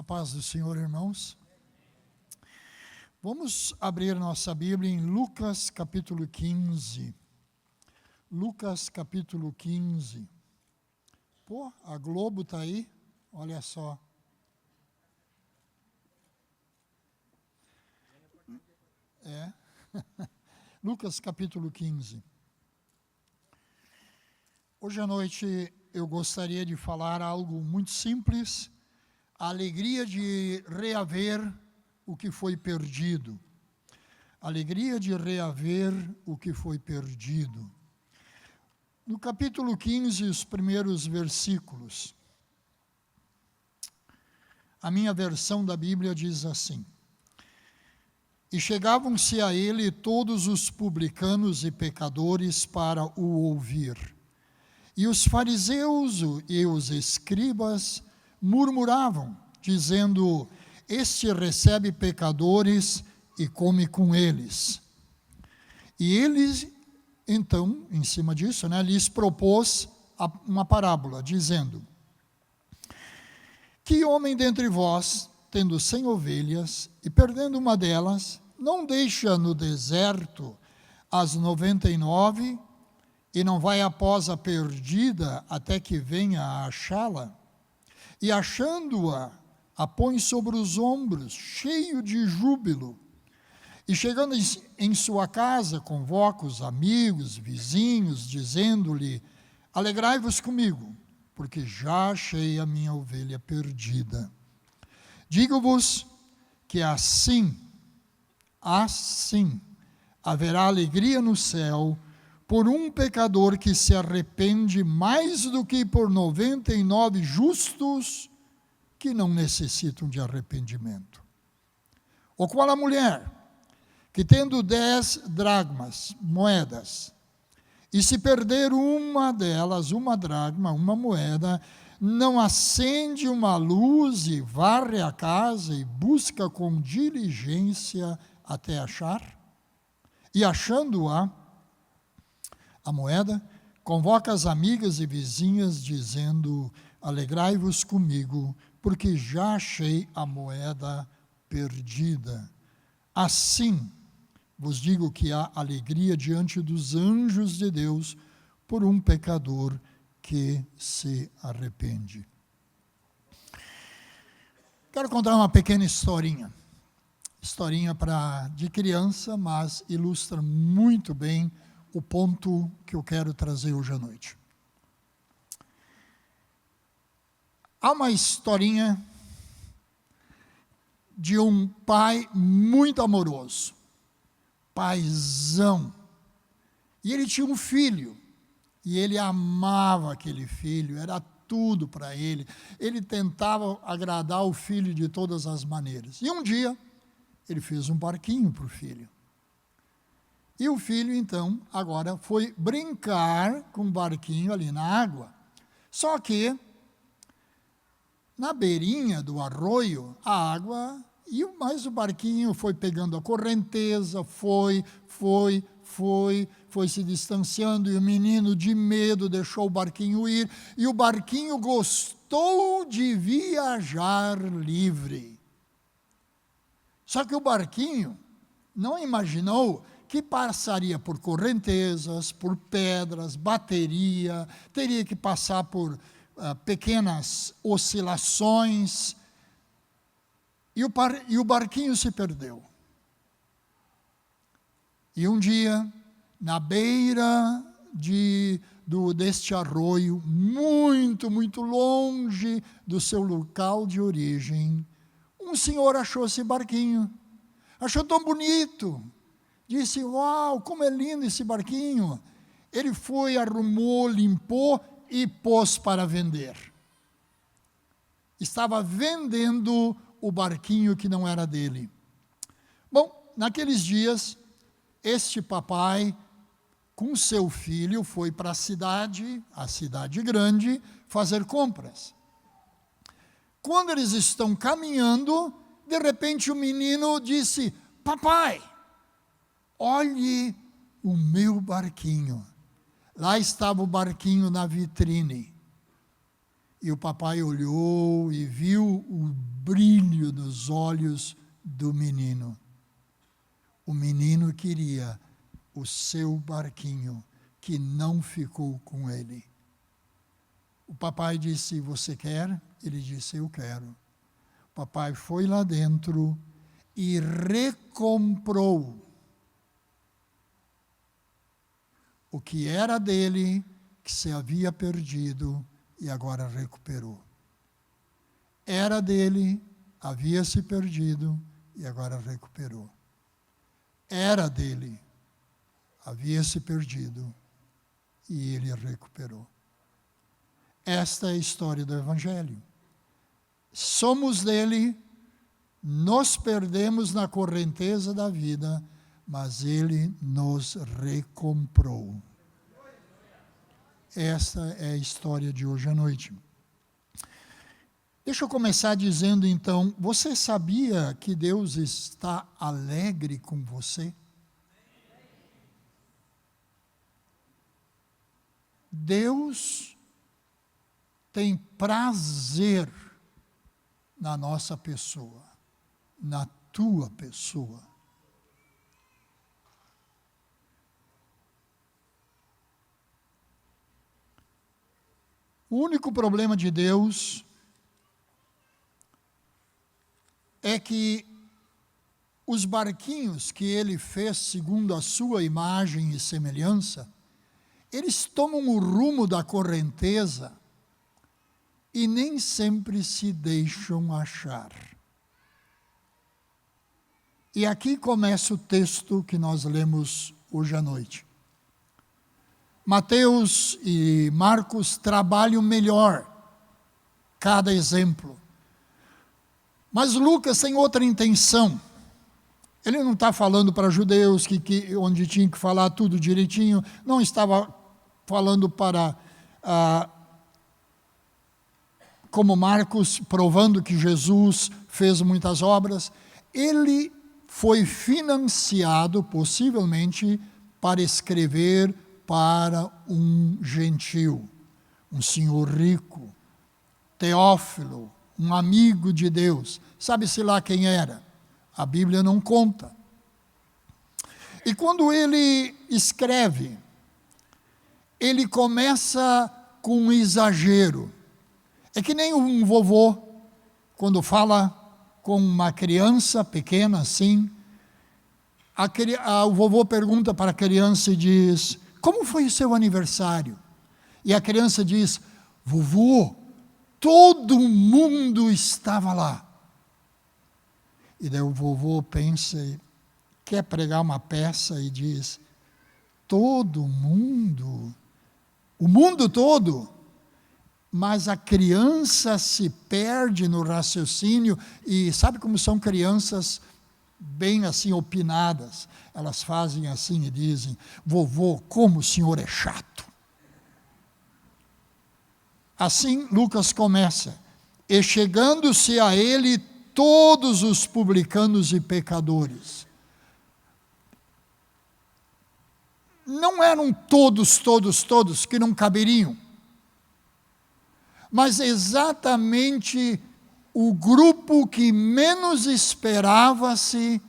A paz do Senhor, irmãos. Vamos abrir nossa Bíblia em Lucas capítulo 15. Lucas capítulo 15. Pô, a Globo está aí, olha só. Lucas capítulo 15. Hoje à noite eu gostaria de falar algo muito simples, a alegria de reaver o que foi perdido. Alegria de reaver o que foi perdido. No capítulo 15, os primeiros versículos, a minha versão da Bíblia diz assim: E chegavam-se a ele todos os publicanos e pecadores para o ouvir. E os fariseus e os escribas murmuravam, dizendo: Este recebe pecadores e come com eles. E ele, então, em cima disso, lhes propôs uma parábola, dizendo: Que homem dentre vós, tendo 100 ovelhas, e perdendo uma delas, não deixa no deserto as 99, e não vai após a perdida até que venha a achá-la? E achando-a, a põe sobre os ombros, cheio de júbilo. E chegando em sua casa, convoca os amigos, vizinhos, dizendo-lhe: Alegrai-vos comigo, porque já achei a minha ovelha perdida. Digo-vos que assim haverá alegria no céu por um pecador que se arrepende mais do que por 99 justos que não necessitam de arrependimento. Ou qual a mulher que, tendo 10 dracmas, moedas, e se perder uma delas, uma dracma, uma moeda, não acende uma luz e varre a casa e busca com diligência até achar? E achando-a, a moeda, convoca as amigas e vizinhas, dizendo: Alegrai-vos comigo, porque já achei a moeda perdida. Assim, vos digo que há alegria diante dos anjos de Deus por um pecador que se arrepende. Quero contar uma pequena historinha. Historinha de criança, mas ilustra muito bem o ponto que eu quero trazer hoje à noite. Há uma historinha de um pai muito amoroso, paizão, e ele tinha um filho, e ele amava aquele filho, era tudo para ele, ele tentava agradar o filho de todas as maneiras. E um dia, ele fez um barquinho para o filho. E o filho, então, agora foi brincar com o barquinho ali na água. Só que, na beirinha do arroio, a água, mas o barquinho foi pegando a correnteza, foi se distanciando, e o menino, de medo, deixou o barquinho ir, e o barquinho gostou de viajar livre. Só que o barquinho não imaginou que passaria por correntezas, por pedras, bateria, teria que passar por pequenas oscilações, e o barquinho se perdeu. E um dia, na beira deste arroio, muito, muito longe do seu local de origem, um senhor achou esse barquinho, achou tão bonito, disse: Uau, como é lindo esse barquinho. Ele foi, arrumou, limpou e pôs para vender. Estava vendendo o barquinho que não era dele. Bom, naqueles dias, este papai, com seu filho, foi para a cidade grande, fazer compras. Quando eles estão caminhando, de repente o menino disse: Papai, olhe o meu barquinho. Lá estava o barquinho na vitrine. E o papai olhou e viu o brilho nos olhos do menino. O menino queria o seu barquinho, que não ficou com ele. O papai disse, você quer? Ele disse, eu quero. O papai foi lá dentro e recomprou o que era dele, que se havia perdido e agora recuperou. Era dele, havia se perdido e agora recuperou. Era dele, havia se perdido e ele recuperou. Esta é a história do Evangelho. Somos dele, nos perdemos na correnteza da vida, mas ele nos recomprou. Esta é a história de hoje à noite. Deixa eu começar dizendo então, você sabia que Deus está alegre com você? Deus tem prazer na nossa pessoa, na tua pessoa. O único problema de Deus é que os barquinhos que ele fez segundo a sua imagem e semelhança, eles tomam o rumo da correnteza e nem sempre se deixam achar. E aqui começa o texto que nós lemos hoje à noite. Mateus e Marcos trabalham melhor cada exemplo. Mas Lucas tem outra intenção. Ele não está falando para judeus onde tinha que falar tudo direitinho, não estava falando para, como Marcos, provando que Jesus fez muitas obras. Ele foi financiado, possivelmente, para escrever para um gentil, um senhor rico, Teófilo, um amigo de Deus. Sabe-se lá quem era? A Bíblia não conta. E quando ele escreve, ele começa com um exagero. É que nem um vovô, quando fala com uma criança pequena assim, o vovô pergunta para a criança e diz, como foi o seu aniversário? E a criança diz, vovô, todo mundo estava lá. E daí o vovô pensa e quer pregar uma peça e diz, todo mundo, o mundo todo? Mas a criança se perde no raciocínio e sabe como são crianças bem assim opinadas? Elas fazem assim e dizem, vovô, como o senhor é chato. Assim Lucas começa, e chegando-se a ele todos os publicanos e pecadores. Não eram todos que não caberiam, mas exatamente o grupo que menos esperava-se,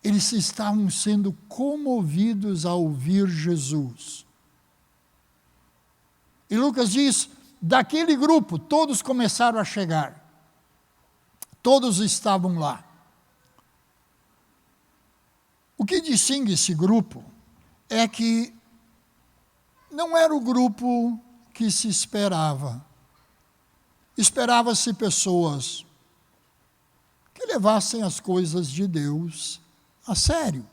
eles estavam sendo comovidos a ouvir Jesus. E Lucas diz, daquele grupo, todos começaram a chegar. Todos estavam lá. O que distingue esse grupo é que não era o grupo que se esperava. Esperava-se pessoas que levassem as coisas de Deus a sério.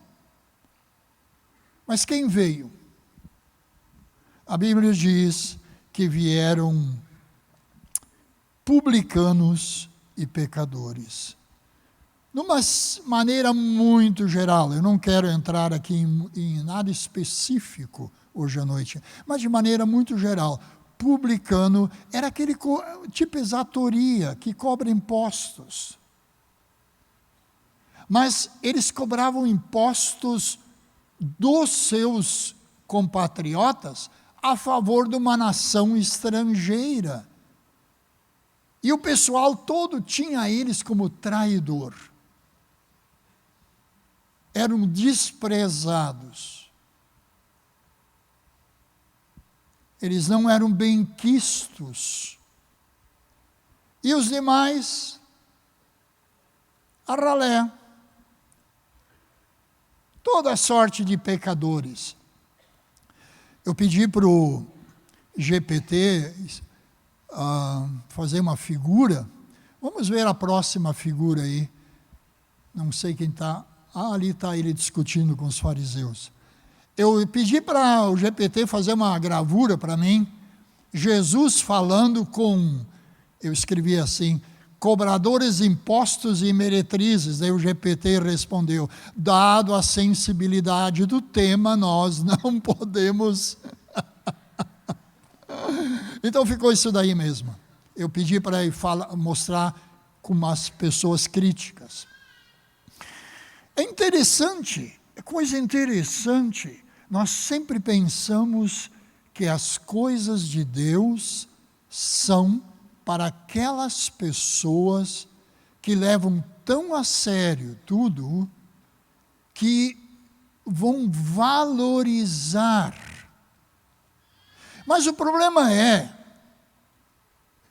Mas quem veio? A Bíblia diz que vieram publicanos e pecadores. Numa maneira muito geral, eu não quero entrar aqui em nada específico hoje à noite, mas de maneira muito geral, publicano era aquele tipo exatoria que cobra impostos. Mas eles cobravam impostos dos seus compatriotas a favor de uma nação estrangeira E o pessoal todo tinha eles como traidor. Eram desprezados. Eles não eram benquistos. E os demais, a ralé. Toda sorte de pecadores. Eu pedi para o GPT fazer uma figura. Vamos ver a próxima figura aí. Não sei quem está. Ali está ele discutindo com os fariseus. Eu pedi para o GPT fazer uma gravura para mim. Jesus falando com, eu escrevi assim, cobradores de impostos e meretrizes. Daí o GPT respondeu, dado a sensibilidade do tema, nós não podemos... Então ficou isso daí mesmo. Eu pedi para ele mostrar com umas pessoas críticas. É interessante, é coisa interessante. Nós sempre pensamos que as coisas de Deus são para aquelas pessoas que levam tão a sério tudo, que vão valorizar. Mas o problema é,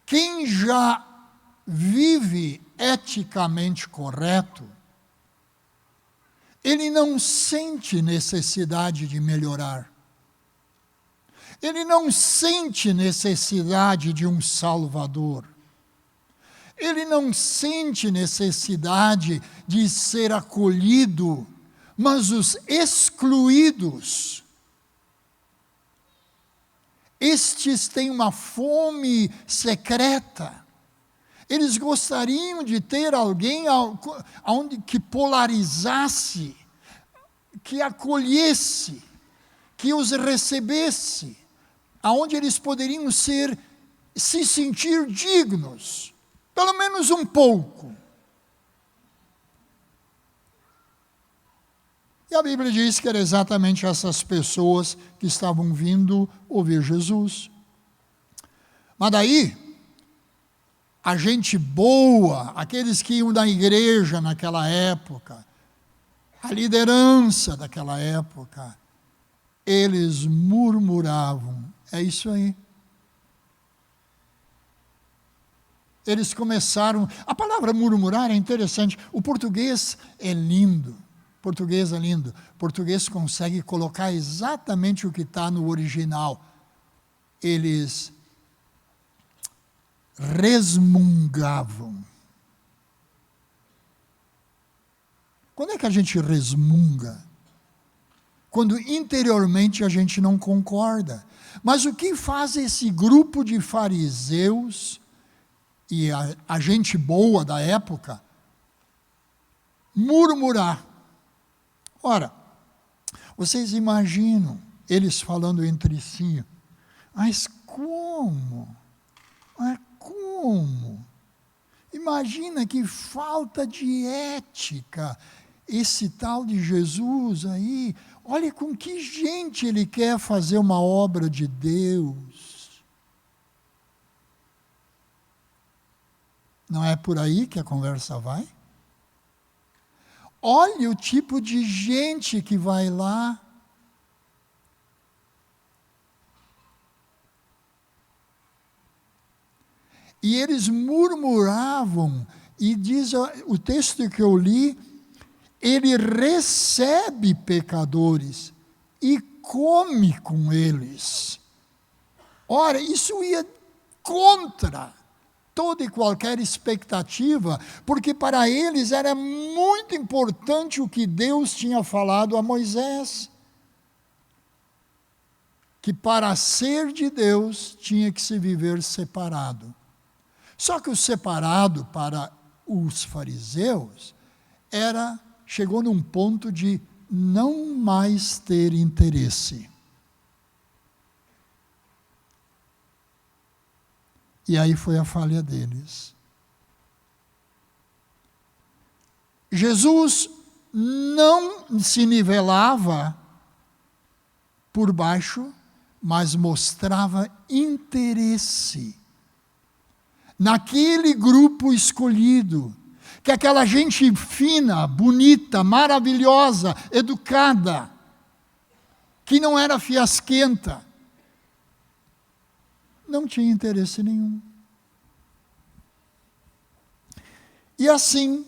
quem já vive eticamente correto, ele não sente necessidade de melhorar. Ele não sente necessidade de um Salvador. Ele não sente necessidade de ser acolhido, mas os excluídos, estes têm uma fome secreta. Eles gostariam de ter alguém que polarizasse, que acolhesse, que os recebesse, aonde eles poderiam se sentir dignos, pelo menos um pouco. E a Bíblia diz que eram exatamente essas pessoas que estavam vindo ouvir Jesus. Mas daí, a gente boa, aqueles que iam na igreja naquela época, a liderança daquela época, eles murmuravam. É isso aí. Eles começaram... A palavra murmurar é interessante. O português é lindo. Português é lindo. Português consegue colocar exatamente o que está no original. Eles resmungavam. Quando é que a gente resmunga? Quando interiormente a gente não concorda. Mas o que faz esse grupo de fariseus e a gente boa da época murmurar? Ora, vocês imaginam eles falando entre si, mas como? Mas como? Imagina que falta de ética esse tal de Jesus aí. Olha com que gente ele quer fazer uma obra de Deus. Não é por aí que a conversa vai? Olha o tipo de gente que vai lá. E eles murmuravam, e diz o texto que eu li, ele recebe pecadores e come com eles. Ora, isso ia contra toda e qualquer expectativa, porque para eles era muito importante o que Deus tinha falado a Moisés. Que para ser de Deus tinha que se viver separado. Só que o separado para os fariseus chegou num ponto de não mais ter interesse. E aí foi a falha deles. Jesus não se nivelava por baixo, mas mostrava interesse. naquele grupo escolhido, que aquela gente fina, bonita, maravilhosa, educada, que não era fiasquenta, não tinha interesse nenhum. E assim,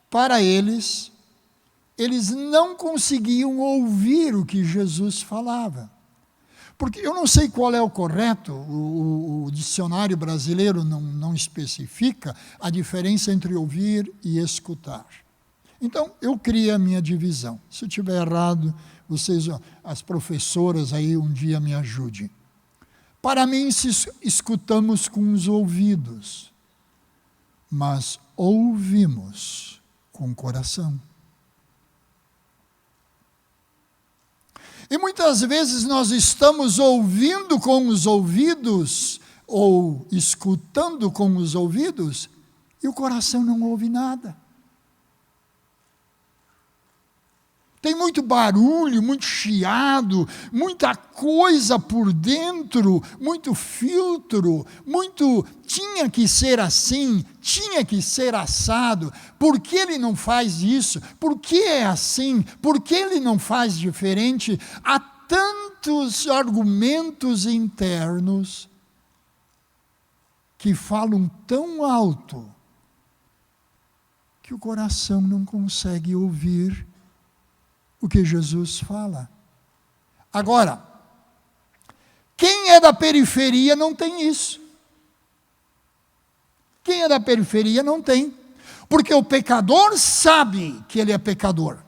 para eles não conseguiam ouvir o que Jesus falava. Porque eu não sei qual é o correto, o dicionário brasileiro não especifica a diferença entre ouvir e escutar. Então, eu criei a minha divisão. Se eu estiver errado, vocês, as professoras aí, um dia me ajudem. Para mim, se escutamos com os ouvidos, mas ouvimos com o coração. E muitas vezes nós estamos ouvindo com os ouvidos, ou escutando com os ouvidos, e o coração não ouve nada. Tem muito barulho, muito chiado, muita coisa por dentro, muito filtro, muito tinha que ser assim, tinha que ser assado. Por que ele não faz isso? Por que é assim? Por que ele não faz diferente? Há tantos argumentos internos que falam tão alto que o coração não consegue ouvir o que Jesus fala. Agora, quem é da periferia não tem isso. Quem é da periferia não tem. Porque o pecador sabe que ele é pecador.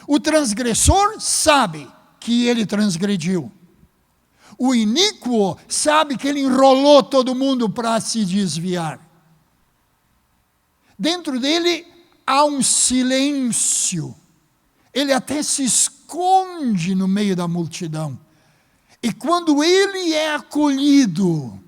O transgressor sabe que ele transgrediu. O iníquo sabe que ele enrolou todo mundo para se desviar. Dentro dele há um silêncio. Ele até se esconde no meio da multidão. E quando ele é acolhido,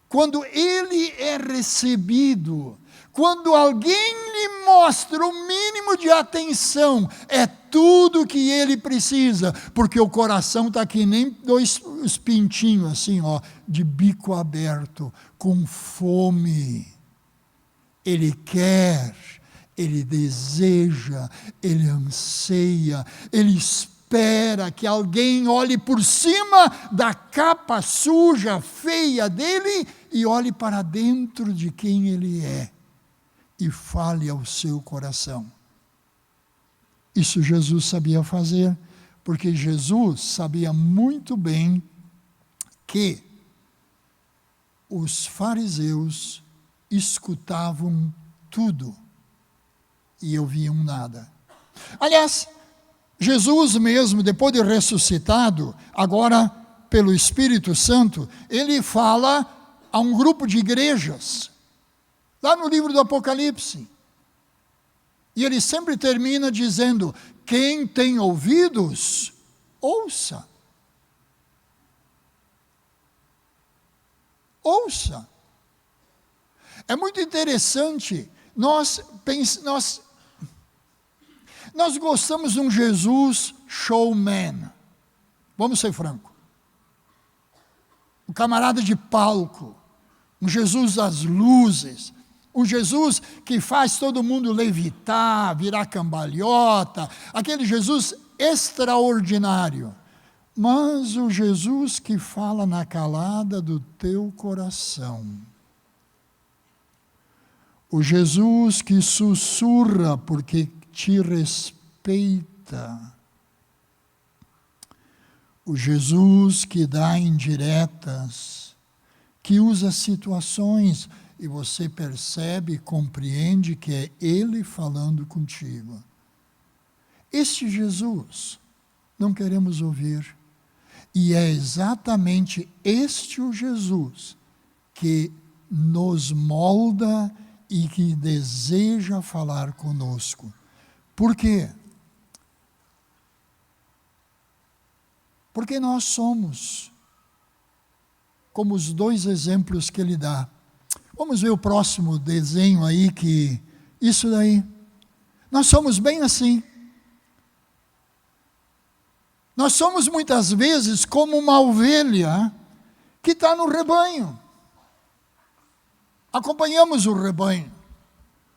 quando ele é recebido, quando alguém lhe mostra o mínimo de atenção, é tudo que ele precisa, porque o coração está que nem dois pintinhos assim, ó, de bico aberto, com fome. Ele quer, ele deseja, ele anseia, ele espera que alguém olhe por cima da capa suja, feia dele e olhe para dentro de quem ele é e fale ao seu coração. Isso Jesus sabia fazer, porque Jesus sabia muito bem que os fariseus escutavam tudo e ouviam nada. Aliás, Jesus mesmo, depois de ressuscitado, agora pelo Espírito Santo, ele fala a um grupo de igrejas, lá no livro do Apocalipse. E ele sempre termina dizendo: quem tem ouvidos, ouça. Ouça. É muito interessante, nós gostamos de um Jesus showman. Vamos ser francos. Um camarada de palco. Um Jesus das luzes. Um Jesus que faz todo mundo levitar, virar cambalhota. Aquele Jesus extraordinário. Mas o Jesus que fala na calada do teu coração. O Jesus que sussurra porque te respeita. O Jesus que dá indiretas, que usa situações e você percebe e compreende que é Ele falando contigo. Este Jesus não queremos ouvir. E é exatamente este o Jesus que nos molda e que deseja falar conosco. Por quê? Porque nós somos como os dois exemplos que ele dá. Vamos ver o próximo desenho aí, que isso daí. Nós somos bem assim. Nós somos muitas vezes como uma ovelha que está no rebanho. Acompanhamos o rebanho.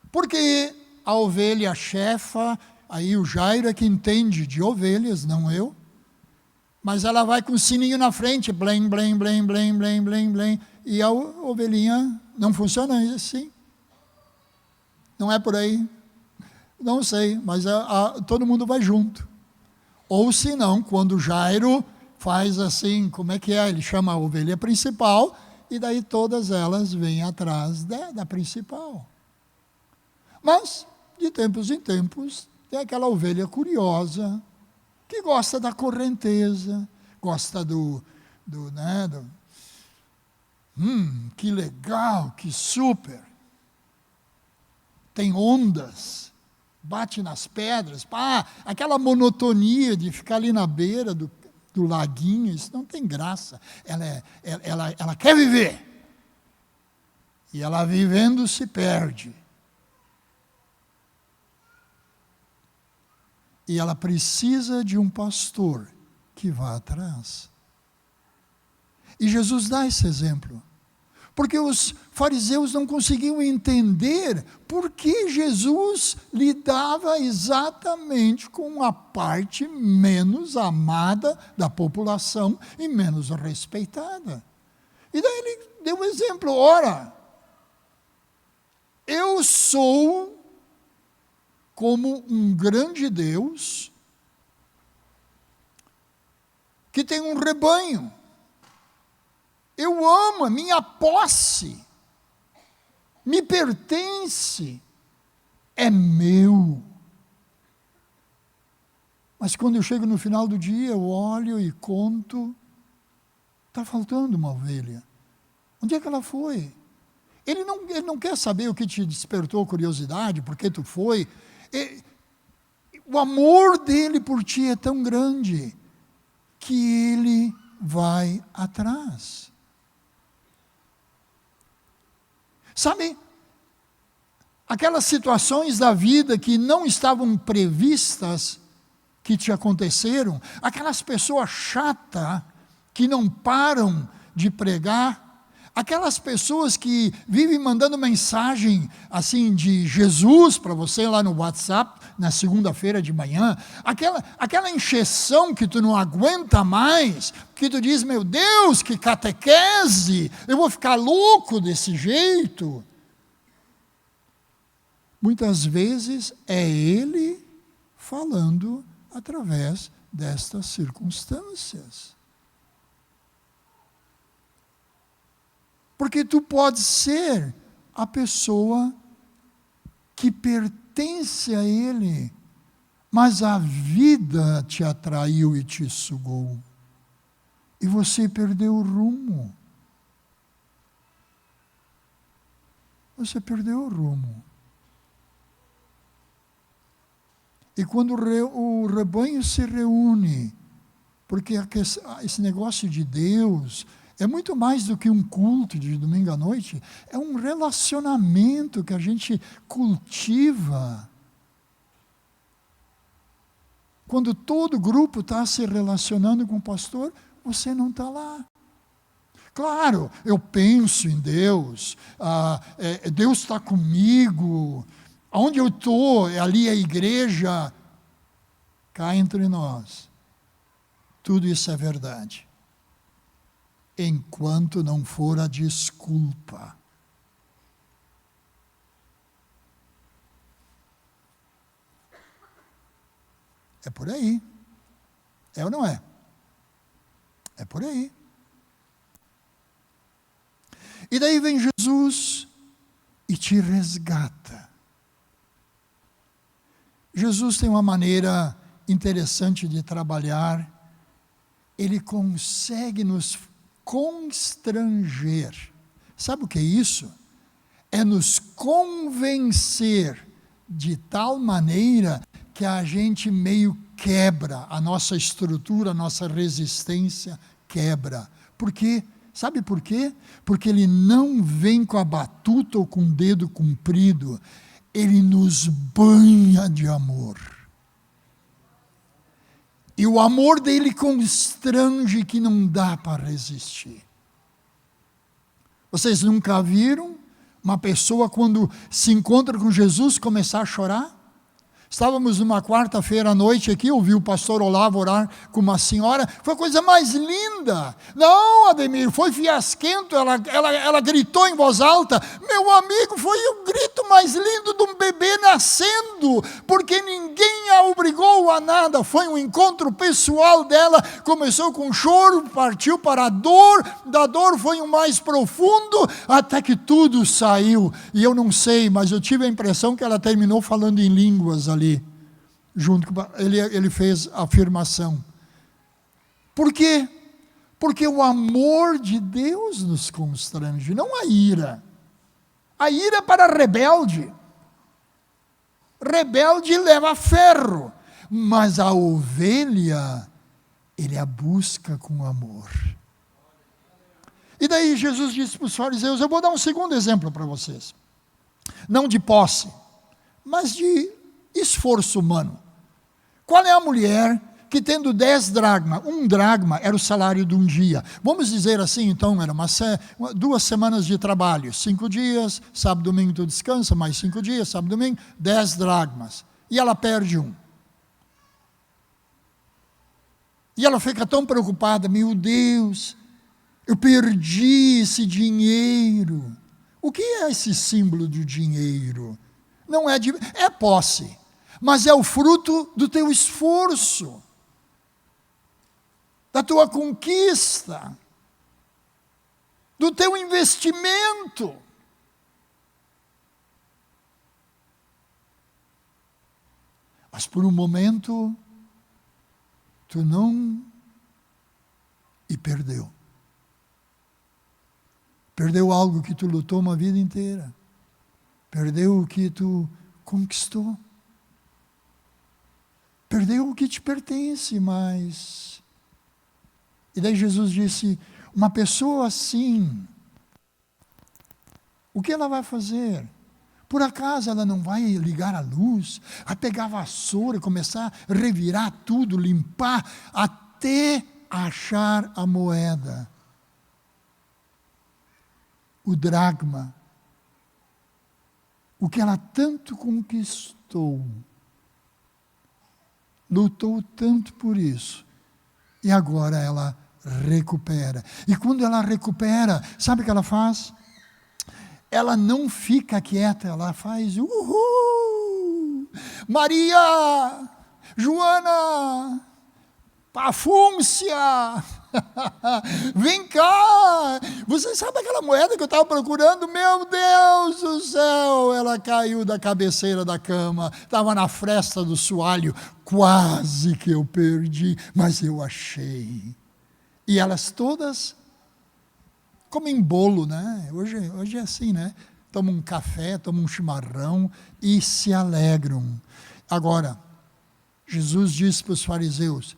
Porque a ovelha chefa, aí o Jairo é que entende de ovelhas, não eu. Mas ela vai com o sininho na frente, blém, blém, blém, blém, blém, blém, blém. E a ovelhinha não funciona assim. Não é por aí. Não sei, mas todo mundo vai junto. Ou se não, quando Jairo faz assim, como é que é? Ele chama a ovelha principal e daí todas elas vêm atrás da principal. Mas, de tempos em tempos, tem aquela ovelha curiosa, que gosta da correnteza, gosta que legal, que super. Tem ondas, bate nas pedras, aquela monotonia de ficar ali na beira do laguinho, isso não tem graça. Ela quer viver. E ela vivendo se perde. E ela precisa de um pastor que vá atrás. E Jesus dá esse exemplo. Porque os fariseus não conseguiam entender por que Jesus lidava exatamente com a parte menos amada da população e menos respeitada. E daí ele deu um exemplo. Ora, eu sou como um grande Deus que tem um rebanho. Eu amo, a minha posse me pertence, é meu. Mas quando eu chego no final do dia, eu olho e conto, está faltando uma ovelha. Onde é que ela foi? Ele não quer saber o que te despertou curiosidade, por que tu foi. O amor dele por ti é tão grande que ele vai atrás. Sabe, aquelas situações da vida que não estavam previstas, que te aconteceram, aquelas pessoas chatas que não param de pregar, aquelas pessoas que vivem mandando mensagem assim de Jesus para você lá no WhatsApp, na segunda-feira de manhã, aquela encheção que tu não aguenta mais, que tu diz, meu Deus, que catequese, eu vou ficar louco desse jeito. Muitas vezes é ele falando através destas circunstâncias. Porque tu pode ser a pessoa que pertence a ele, mas a vida te atraiu e te sugou. E você perdeu o rumo. Você perdeu o rumo. E quando o rebanho se reúne, porque esse negócio de Deus é muito mais do que um culto de domingo à noite, é um relacionamento que a gente cultiva. Quando todo grupo está se relacionando com o pastor, você não está lá. Claro, eu penso em Deus, Deus está comigo, onde eu estou, ali é a igreja. Cá entre nós, tudo isso é verdade. Enquanto não for a desculpa. É por aí. É ou não é? É por aí. E daí vem Jesus e te resgata. Jesus tem uma maneira interessante de trabalhar. Ele consegue nos constranger. Sabe o que é isso? É nos convencer de tal maneira que a gente meio quebra a nossa estrutura, a nossa resistência quebra. Por quê? Sabe por quê? Porque ele não vem com a batuta ou com o dedo comprido, ele nos banha de amor. E o amor dele constrange que não dá para resistir. Vocês nunca viram uma pessoa, quando se encontra com Jesus, começar a chorar? Estávamos numa quarta-feira à noite aqui, ouvi o pastor Olavo orar com uma senhora, foi a coisa mais linda. Não, Ademir, foi fiasquento, ela gritou em voz alta. Meu amigo, foi o grito mais lindo de um bebê nascendo, porque ninguém a obrigou a nada, foi um encontro pessoal dela, começou com choro, partiu para a dor, da dor foi o mais profundo, até que tudo saiu. E eu não sei, mas eu tive a impressão que ela terminou falando em línguas ali. Junto com ele fez a afirmação. Por quê? Porque o amor de Deus nos constrange, não a ira. A ira é para rebelde. Rebelde leva ferro, mas a ovelha, ele a busca com amor. E daí Jesus disse para os fariseus, eu vou dar um segundo exemplo para vocês. Não de posse, mas de esforço humano. Qual é a mulher que, tendo 10 dracmas, 1 dracma era o salário de um dia. Vamos dizer assim, então, era 2 semanas de trabalho, 5 dias, sábado, domingo tu descansa, mais 5 dias, sábado, domingo, 10 dracmas. E ela perde 1. E ela fica tão preocupada, meu Deus, eu perdi esse dinheiro. O que é esse símbolo do dinheiro? Não é é posse, mas é o fruto do teu esforço, da tua conquista, do teu investimento. Mas por um momento, tu não e perdeu. Perdeu algo que tu lutou uma vida inteira. Perdeu o que tu conquistou. Perdeu o que te pertence, mas... E daí Jesus disse, uma pessoa assim, o que ela vai fazer? Por acaso ela não vai ligar a luz, vai pegar a vassoura, começar a revirar tudo, limpar, até achar a moeda, o dracma, o que ela tanto conquistou, lutou tanto por isso, e agora ela recupera. E quando ela recupera, sabe o que ela faz? Ela não fica quieta, ela faz uhul! Maria, Joana, Pafúncia, vem cá! Você sabe aquela moeda que eu estava procurando? Meu Deus do céu! Ela caiu da cabeceira da cama, estava na fresta do soalho, quase que eu perdi, mas eu achei. E elas todas comem bolo, né? Hoje é assim, né? Tomam um café, tomam um chimarrão e se alegram. Agora, Jesus disse para os fariseus,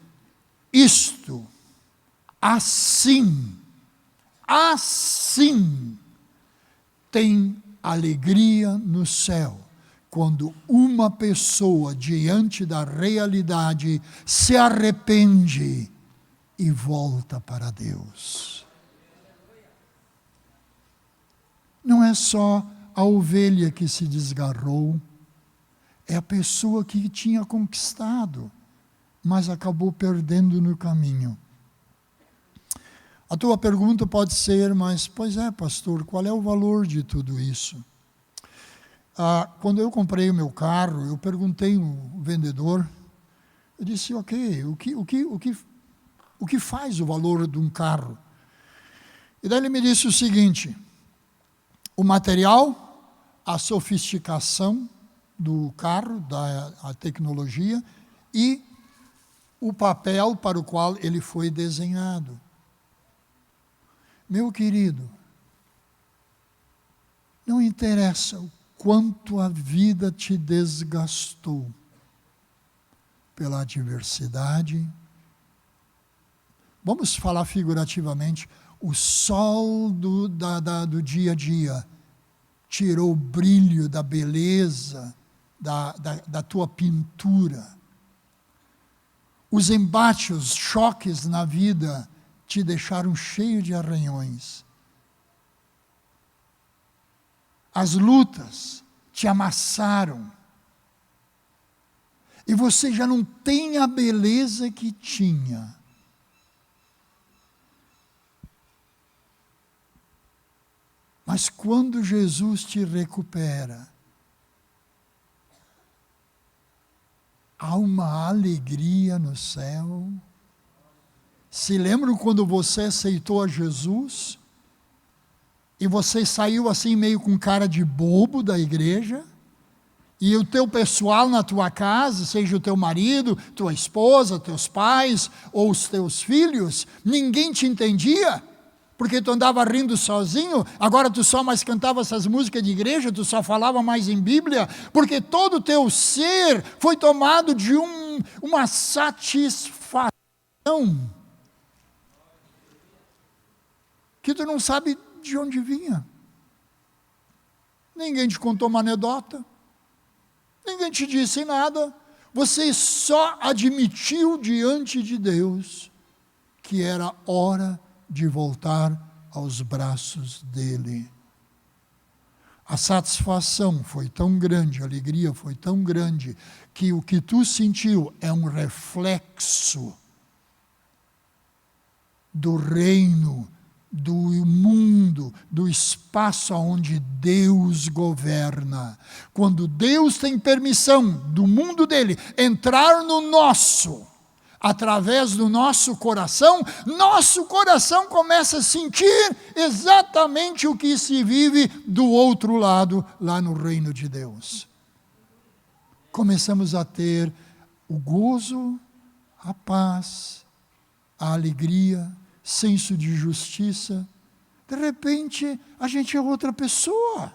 isto, assim, tem alegria no céu, quando uma pessoa diante da realidade se arrepende e volta para Deus. Não é só a ovelha que se desgarrou, é a pessoa que tinha conquistado, mas acabou perdendo no caminho. A tua pergunta pode ser, mas, pois é, pastor, qual é o valor de tudo isso? Quando eu comprei o meu carro, eu perguntei ao vendedor, eu disse, ok, o que faz o valor de um carro? E daí ele me disse o seguinte, o material, a sofisticação do carro, a tecnologia e o papel para o qual ele foi desenhado. Meu querido, não interessa o quanto a vida te desgastou pela adversidade. Vamos falar figurativamente, o sol do dia a dia tirou o brilho da beleza da tua pintura. Os embates, os choques na vida te deixaram cheio de arranhões. as lutas te amassaram. E você já não tem a beleza que tinha. Mas quando Jesus te recupera, há uma alegria no céu. Se lembram quando você aceitou a Jesus? E você saiu assim meio com cara de bobo da igreja? E o teu pessoal na tua casa, seja o teu marido, tua esposa, teus pais ou os teus filhos, ninguém te entendia, porque tu andava rindo sozinho, agora tu só mais cantava essas músicas de igreja, tu só falava mais em Bíblia, porque todo o teu ser foi tomado de uma satisfação que tu não sabe de onde vinha. Ninguém te contou uma anedota. Ninguém te disse nada, você só admitiu diante de Deus que era hora de voltar aos braços dele. A satisfação foi tão grande, a alegria foi tão grande, que o que tu sentiu é um reflexo do reino, do mundo, do espaço onde Deus governa. Quando Deus tem permissão do mundo dele entrar no nosso, através do nosso coração começa a sentir exatamente o que se vive do outro lado, lá no reino de Deus. Começamos a ter o gozo, a paz, a alegria, senso de justiça. De repente, a gente é outra pessoa.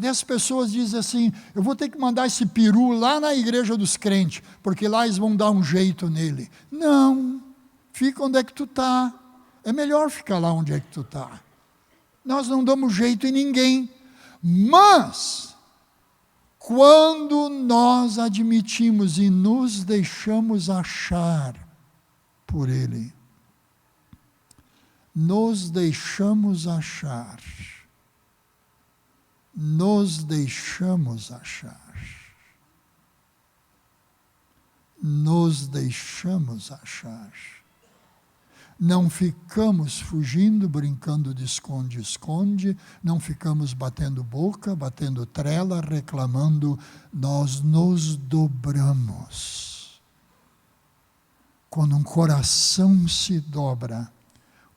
E as pessoas dizem assim, eu vou ter que mandar esse peru lá na igreja dos crentes, porque lá eles vão dar um jeito nele. Não, fica onde é que tu está. É melhor ficar lá onde é que tu está. Nós não damos jeito em ninguém. Mas, quando nós admitimos e nos deixamos achar por Ele, nos deixamos achar. Nos deixamos achar. Nos deixamos achar. Não ficamos fugindo, brincando de esconde-esconde, não ficamos batendo boca, batendo trela, reclamando, nós nos dobramos. Quando um coração se dobra,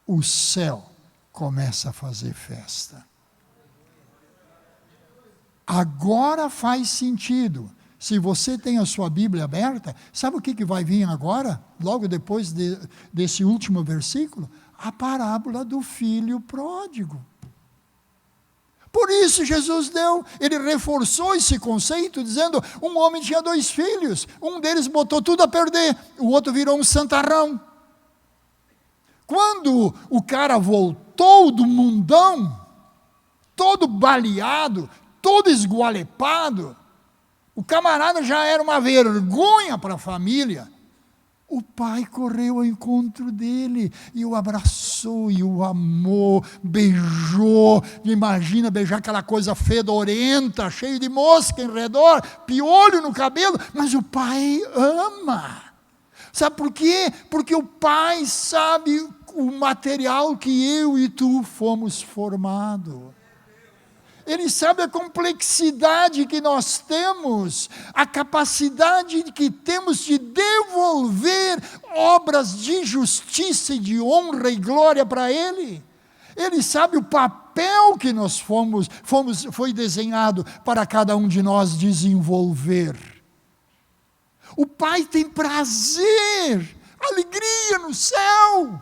o céu começa a fazer festa. Agora faz sentido. Se você tem a sua Bíblia aberta, sabe o que vai vir agora? Logo depois desse último versículo? A parábola do filho pródigo. Por isso Jesus ele reforçou esse conceito, dizendo, um homem tinha 2 filhos, um deles botou tudo a perder, o outro virou um santarrão. Quando o cara voltou do mundão, todo baleado, todo esgualepado, o camarada já era uma vergonha para a família. O pai correu ao encontro dele e o abraçou e o amou, beijou. Imagina beijar aquela coisa fedorenta, cheio de mosca em redor, piolho no cabelo, mas o pai ama. Sabe por quê? Porque o pai sabe o material que eu e tu fomos formados. Ele sabe a complexidade que nós temos, a capacidade que temos de devolver obras de justiça e de honra e glória para Ele. Ele sabe o papel que nós foi desenhado para cada um de nós desenvolver. O Pai tem prazer, alegria no céu,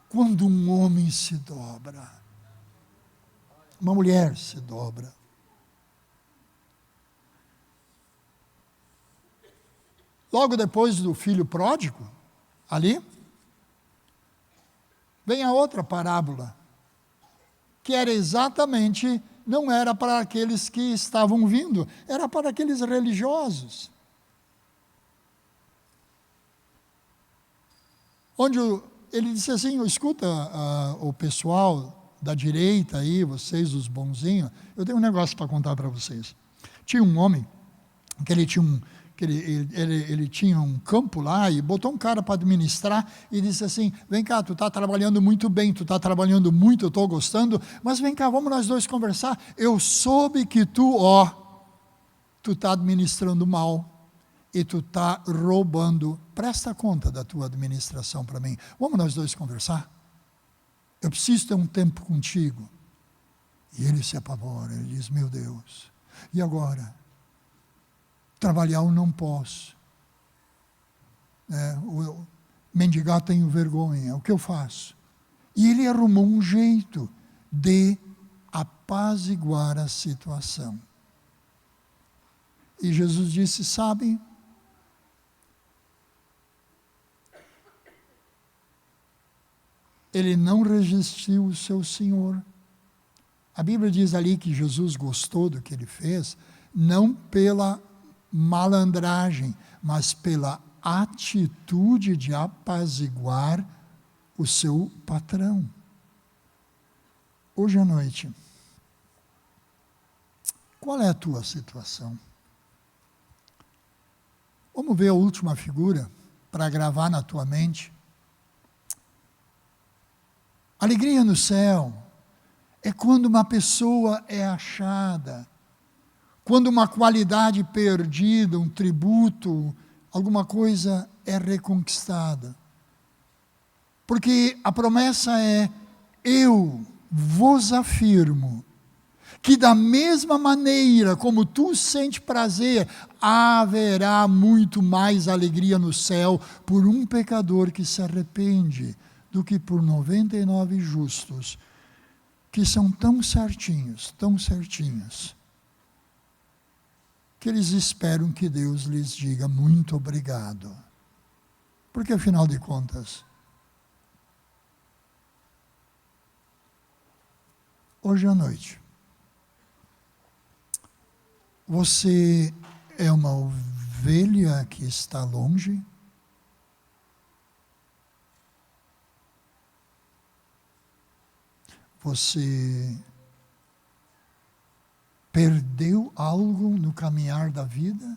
quando um homem se dobra. Uma mulher se dobra. Logo depois do filho pródigo, ali, vem a outra parábola, que era exatamente, não era para aqueles que estavam vindo, era para aqueles religiosos. Onde ele disse assim, escuta o pessoal da direita aí, vocês os bonzinhos, eu tenho um negócio para contar para vocês. Tinha um homem que ele tinha um campo lá e botou um cara para administrar e disse assim, vem cá, tu está trabalhando muito bem, tu está trabalhando muito, eu estou gostando, mas vem cá, vamos nós dois conversar. Eu soube que tu está administrando mal e tu está roubando. Presta conta da tua administração para mim. Vamos nós dois conversar? Eu preciso ter um tempo contigo. E ele se apavora, ele diz, meu Deus, e agora? Trabalhar eu não posso. Mendigar tenho vergonha, o que eu faço? E ele arrumou um jeito de apaziguar a situação. E Jesus disse, sabe, ele não resistiu o seu Senhor. A Bíblia diz ali que Jesus gostou do que ele fez, não pela malandragem, mas pela atitude de apaziguar o seu patrão. Hoje à noite, qual é a tua situação? Vamos ver a última figura para gravar na tua mente. Alegria no céu é quando uma pessoa é achada, quando uma qualidade perdida, um tributo, alguma coisa é reconquistada. Porque a promessa é, eu vos afirmo, que da mesma maneira como tu sente prazer, haverá muito mais alegria no céu por um pecador que se arrepende, do que por 99 justos, que são tão certinhos, que eles esperam que Deus lhes diga muito obrigado. Porque, afinal de contas, hoje à noite, você é uma ovelha que está longe? Você perdeu algo no caminhar da vida?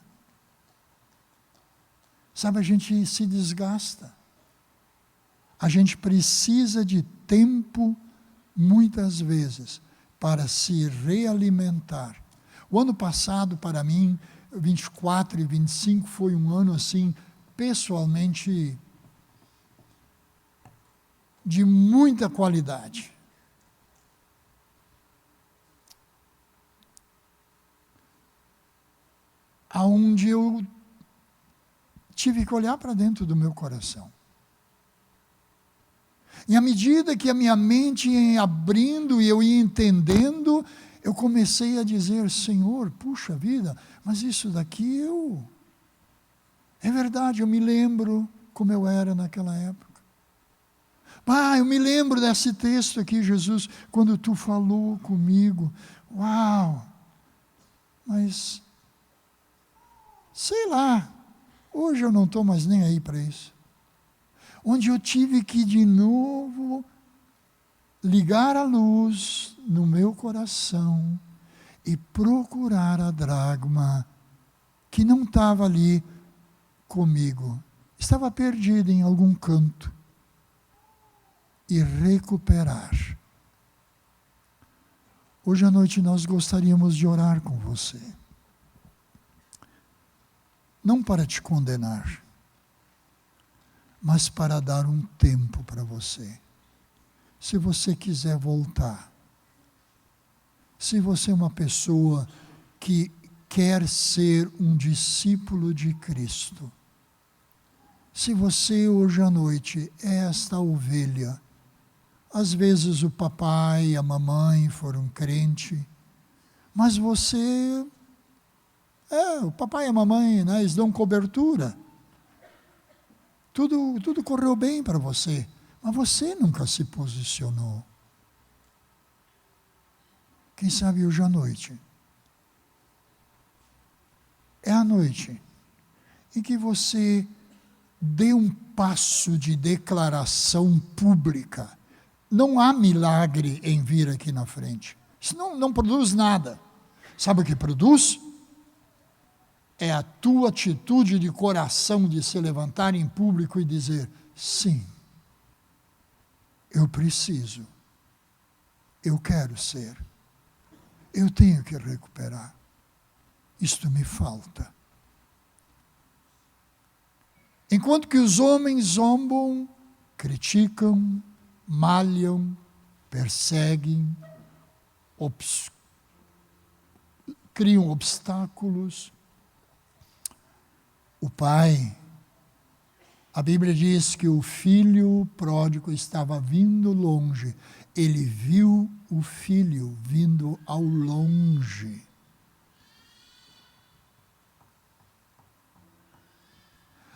Sabe, a gente se desgasta. A gente precisa de tempo, muitas vezes, para se realimentar. O ano passado, para mim, 24 e 25, foi um ano, assim, pessoalmente, de muita qualidade. Aonde eu tive que olhar para dentro do meu coração. E à medida que a minha mente ia abrindo e eu ia entendendo, eu comecei a dizer, Senhor, puxa vida, mas isso daqui é verdade, eu me lembro como eu era naquela época. Eu me lembro desse texto aqui, Jesus, quando tu falou comigo. Uau! Mas sei lá, hoje eu não estou mais nem aí para isso. Onde eu tive que de novo ligar a luz no meu coração e procurar a dracma que não estava ali comigo, estava perdida em algum canto, e recuperar. Hoje à noite nós gostaríamos de orar com você. Não para te condenar, mas para dar um tempo para você. Se você quiser voltar, se você é uma pessoa que quer ser um discípulo de Cristo, se você hoje à noite é esta ovelha, às vezes o papai e a mamãe foram crente, mas você... o papai e a mamãe, né, eles dão cobertura. Tudo correu bem para você, mas você nunca se posicionou. Quem sabe hoje à noite? É a noite em que você dê um passo de declaração pública. não há milagre em vir aqui na frente. Isso não produz nada. Sabe o que produz? É a tua atitude de coração de se levantar em público e dizer: sim, eu preciso, eu quero ser, eu tenho que recuperar, isto me falta. Enquanto que os homens zombam, criticam, malham, perseguem, criam obstáculos, o pai, a Bíblia diz que o filho pródigo estava vindo longe, ele viu o filho vindo ao longe.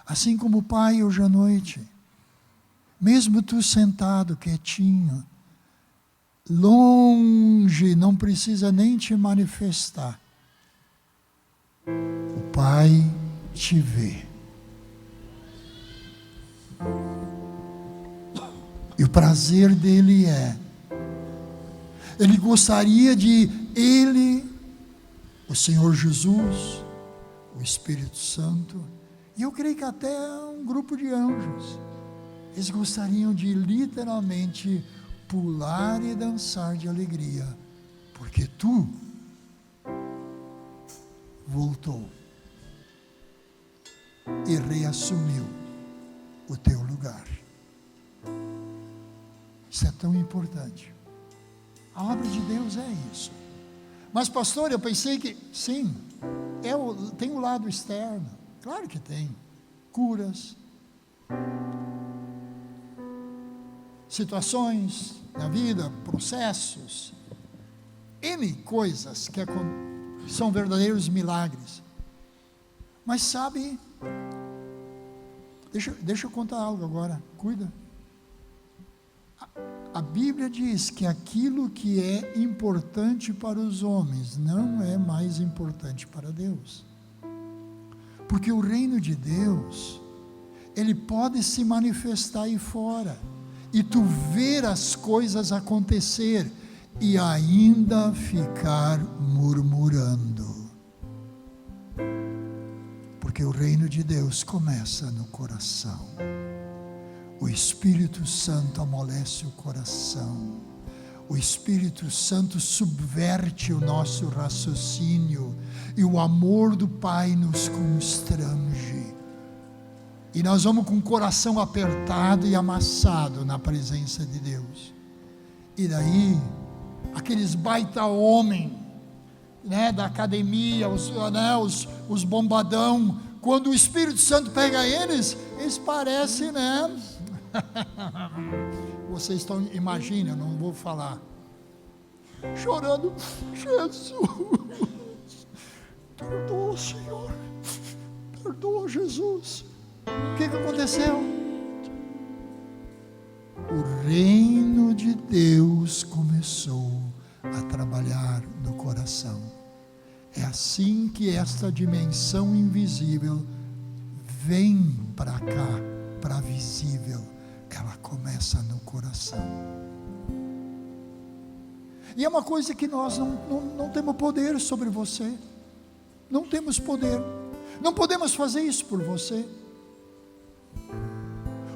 Assim como o pai hoje à noite, mesmo tu sentado quietinho, longe, não precisa nem te manifestar, o pai te vê. E o prazer dele ele gostaria de o Senhor Jesus, o Espírito Santo, e eu creio que até um grupo de anjos, eles gostariam de literalmente pular e dançar de alegria, porque tu voltou e reassumiu o teu lugar. Isso é tão importante. A obra de Deus é isso. Mas pastor, eu pensei que, sim, tem o lado externo. Claro que tem. Curas, situações na vida, processos, N coisas que são verdadeiros milagres. Mas sabe, deixa eu contar algo agora, cuida. A Bíblia diz que aquilo que é importante para os homens não é mais importante para Deus. Porque o reino de Deus, ele pode se manifestar aí fora, e tu ver as coisas acontecer, e ainda ficar murmurando. Porque o reino de Deus começa no coração. O Espírito Santo amolece o coração. O Espírito Santo subverte o nosso raciocínio. E o amor do Pai nos constrange. E nós vamos com o coração apertado e amassado na presença de Deus. E daí, aqueles baita homem, né, da academia, os bombadão, quando o Espírito Santo pega eles parecem, né? Vocês estão, imagina, eu não vou falar, chorando: Jesus, perdoa, Senhor, perdoa, Jesus. O que aconteceu? O reino de Deus começou a trabalhar no coração. É assim que esta dimensão invisível vem para cá, para a visível. Ela começa no coração. E é uma coisa que nós não temos poder sobre você. Não temos poder. Não podemos fazer isso por você.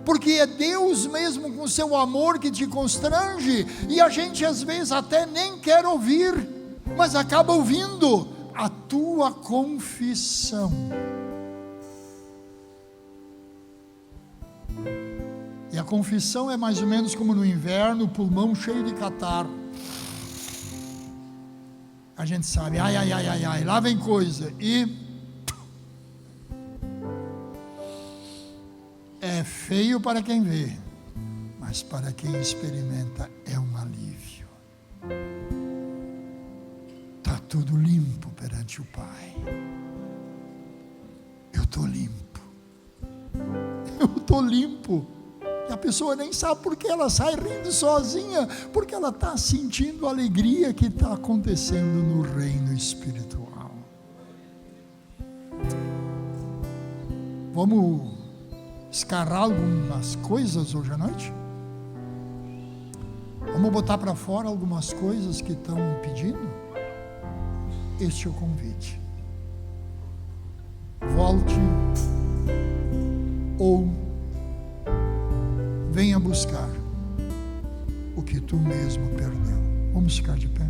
Porque é Deus mesmo com seu amor que te constrange. E a gente às vezes até nem quer ouvir, mas acaba ouvindo a tua confissão. E a confissão é mais ou menos como no inverno, o pulmão cheio de catarro. A gente sabe, ai, lá vem coisa. E é feio para quem vê, mas para quem experimenta é um alívio. Está tudo limpo perante o Pai. Eu estou limpo. Eu estou limpo. E a pessoa nem sabe porque ela sai rindo sozinha, porque ela está sentindo a alegria que está acontecendo no reino espiritual. Vamos escarrar algumas coisas hoje à noite? Vamos botar para fora algumas coisas que estão impedindo? Este é o convite. Volte ou venha buscar o que tu mesmo perdeu. Vamos ficar de pé.